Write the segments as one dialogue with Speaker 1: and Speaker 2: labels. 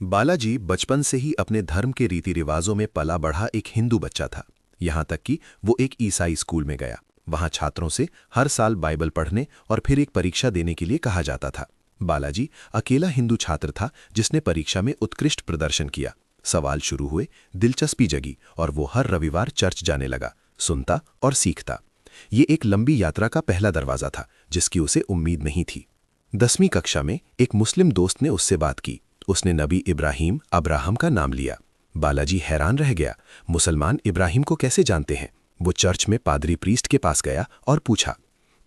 Speaker 1: बालाजी बचपन से ही अपने धर्म के रीति रिवाजों में पला बढ़ा एक हिंदू बच्चा था। यहाँ तक कि वो एक ईसाई स्कूल में गया। वहाँ छात्रों से हर साल बाइबल पढ़ने और फिर एक परीक्षा देने के लिए कहा जाता था। बालाजी अकेला हिंदू छात्र था जिसने परीक्षा में उत्कृष्ट प्रदर्शन किया। सवाल शुरू हुए, दिलचस्पी जगी और वो हर रविवार चर्च जाने लगा, सुनता और सीखता। ये एक लंबी यात्रा का पहला दरवाजा था जिसकी उसे उम्मीद नहीं थी। 10वीं कक्षा में एक मुस्लिम दोस्त ने उससे बात की। उसने नबी इब्राहिम अब्राहम का नाम लिया। बालाजी हैरान रह गया, मुसलमान इब्राहिम को कैसे जानते हैं? वो चर्च में पादरी प्रीस्ट के पास गया और पूछा।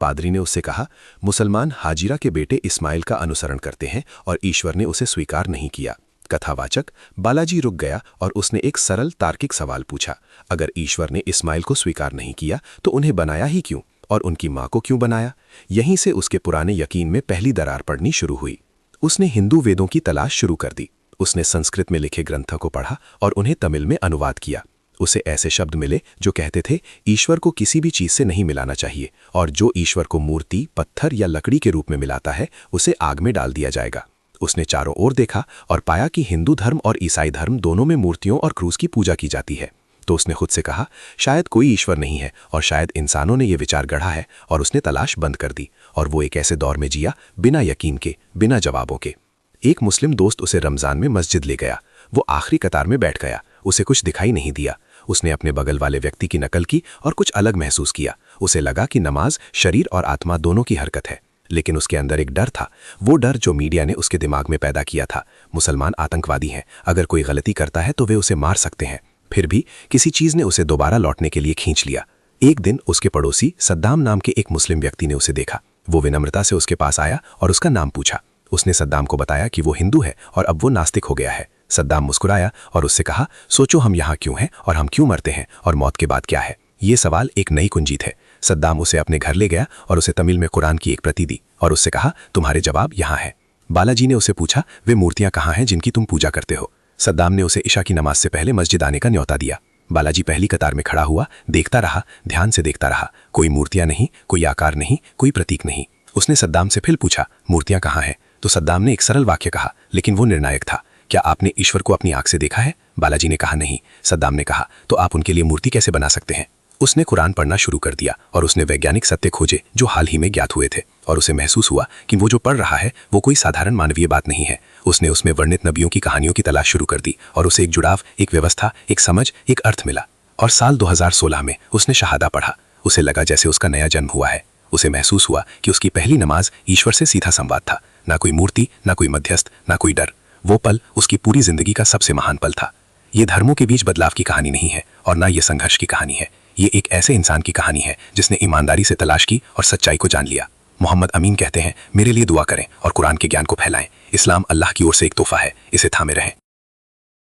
Speaker 1: पादरी ने उससे कहा, मुसलमान हाजिरा के बेटे इस्माइल का अनुसरण करते हैं और ईश्वर ने उसे स्वीकार नहीं किया। कथावाचक बालाजी रुक गया और उसने एक सरल तार्किक सवाल पूछा, अगर ईश्वर ने इस्माइल को स्वीकार नहीं किया तो उन्हें बनाया ही क्यों, और उनकी माँ को क्यों बनाया? यहीं से उसके पुराने यकीन में पहली दरार पड़नी शुरू हुई। उसने हिंदू वेदों की तलाश शुरू कर दी। उसने संस्कृत में लिखे ग्रंथों को पढ़ा और उन्हें तमिल में अनुवाद किया। उसे ऐसे शब्द मिले जो कहते थे, ईश्वर को किसी भी चीज से नहीं मिलाना चाहिए, और जो ईश्वर को मूर्ति, पत्थर या लकड़ी के रूप में मिलाता है उसे आग में डाल दिया जाएगा। उसने चारों ओर देखा और पाया कि हिंदू धर्म और ईसाई धर्म दोनों में मूर्तियों और क्रूस की पूजा की जाती है। तो उसने खुद से कहा, शायद कोई ईश्वर नहीं है और शायद इंसानों ने यह विचार गढ़ा है, और उसने तलाश बंद कर दी। और वो एक ऐसे दौर में जिया, बिना यकीन के, बिना जवाबों के। एक मुस्लिम दोस्त उसे रमजान में मस्जिद ले गया। वो आखिरी कतार में बैठ गया। उसे कुछ दिखाई नहीं दिया। उसने अपने बगल वाले व्यक्ति की नकल की और कुछ अलग महसूस किया। उसे लगा कि नमाज शरीर और आत्मा दोनों की हरकत है, लेकिन उसके अंदर एक डर था। वो डर जो मीडिया ने उसके दिमाग में पैदा किया था। मुसलमान आतंकवादी हैं, अगर कोई गलती करता है तो वे उसे मार सकते हैं। फिर भी किसी चीज ने उसे दोबारा लौटने के लिए खींच लिया। एक दिन उसके पड़ोसी सद्दाम नाम के एक मुस्लिम व्यक्ति ने उसे देखा। वो विनम्रता से उसके पास आया और उसका नाम पूछा। उसने सद्दाम को बताया कि वो हिंदू है और अब वो नास्तिक हो गया है। सद्दाम मुस्कुराया और उससे कहा, सोचो हम यहाँ क्यों हैं और हम क्यों मरते हैं और मौत के बाद क्या है? ये सवाल एक नई कुंजी थे। सद्दाम उसे अपने घर ले गया और उसे तमिल में कुरान की एक प्रति दी और उससे कहा, तुम्हारे जवाब यहाँ है। बालाजी ने उसे पूछा, वे मूर्तियां कहाँ हैं जिनकी तुम पूजा करते हो? सद्दाम ने उसे इशा की नमाज से पहले मस्जिद आने का न्योता दिया। बालाजी पहली कतार में खड़ा हुआ, देखता रहा, ध्यान से देखता रहा। कोई मूर्तियां नहीं, कोई आकार नहीं, कोई प्रतीक नहीं। उसने सद्दाम से फिर पूछा, मूर्तियां कहाँ हैं? तो सद्दाम ने एक सरल वाक्य कहा, लेकिन वो निर्णायक था। क्या आपने ईश्वर को अपनी आंख से देखा है? बालाजी ने कहा, नहीं। सद्दाम ने कहा, तो आप उनके लिए मूर्ति कैसे बना सकते हैं? उसने कुरान पढ़ना शुरू कर दिया और उसने वैज्ञानिक सत्य खोजे जो हाल ही में ज्ञात हुए थे, और उसे महसूस हुआ कि वो जो पढ़ रहा है वो कोई साधारण मानवीय बात नहीं है। उसने उसमें वर्णित नबियों की कहानियों की तलाश शुरू कर दी और उसे एक जुड़ाव, एक व्यवस्था, एक समझ, एक अर्थ मिला। और साल 2016 में उसने शहादा पढ़ा। उसे लगा जैसे उसका नया जन्म हुआ है। उसे महसूस हुआ कि उसकी पहली नमाज ईश्वर से सीधा संवाद था। ना कोई मूर्ति, ना कोई मध्यस्थ, ना कोई डर। वो पल उसकी पूरी जिंदगी का सबसे महान पल था। ये धर्मों के बीच बदलाव की कहानी नहीं है और ना ये संघर्ष की कहानी है। ये एक ऐसे इंसान की कहानी है जिसने ईमानदारी से तलाश की और सच्चाई को जान लिया। मोहम्मद अमीन कहते हैं, मेरे लिए दुआ करें और कुरान के ज्ञान को फैलाएं। इस्लाम अल्लाह की ओर से एक तोहफा है, इसे थामे रहें।